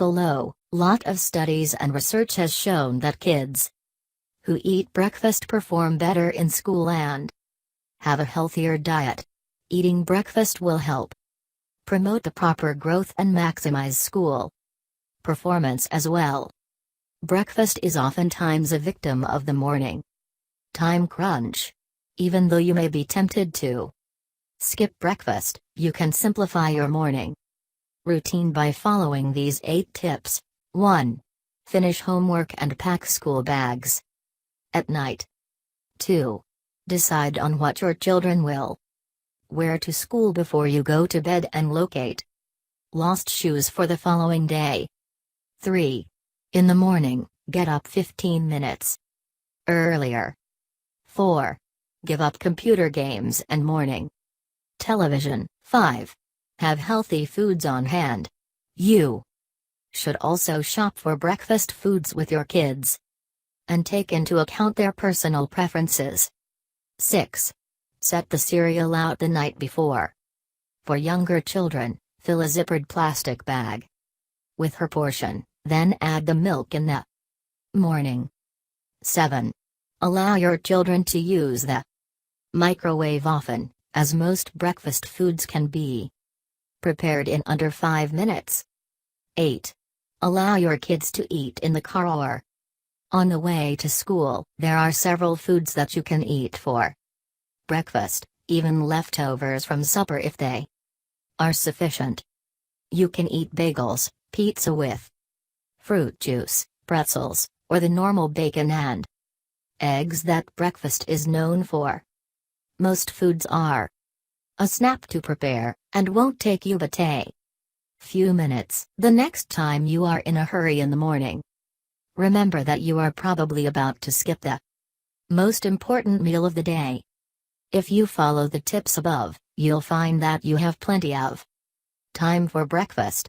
Hello, lot of studies and research has shown that kids who eat breakfast perform better in school and have a healthier diet. Eating breakfast will help promote the proper growth and maximize school performance as well. Breakfast is oftentimes a victim of the morning time crunch. Even though you may be tempted to skip breakfast, you can simplify your morning routine by following these 8 tips. 1. Finish homework and pack school bags at night. 2. Decide on what your children will wear to school before you go to bed and locate lost shoes for the following day. 3. In the morning, get up 15 minutes earlier. 4. Give up computer games and morning television. 5. Have healthy foods on hand. You should also shop for breakfast foods with your kids and take into account their personal preferences. 6. Set the cereal out the night before. For younger children, fill a zippered plastic bag with her portion, then add the milk in the morning. 7. Allow your children to use the microwave often, as most breakfast foods can be prepared in under 5 minutes. 8. Allow your kids to eat in the car or on the way to school. There are several foods that you can eat for breakfast, even leftovers from supper if they are sufficient. You can eat bagels, pizza with fruit juice, pretzels, or the normal bacon and eggs that breakfast is known for. Most foods are a snap to prepare, and won't take you but a few minutes. The next time you are in a hurry in the morning, remember that you are probably about to skip the most important meal of the day. If you follow the tips above, you'll find that you have plenty of time for breakfast.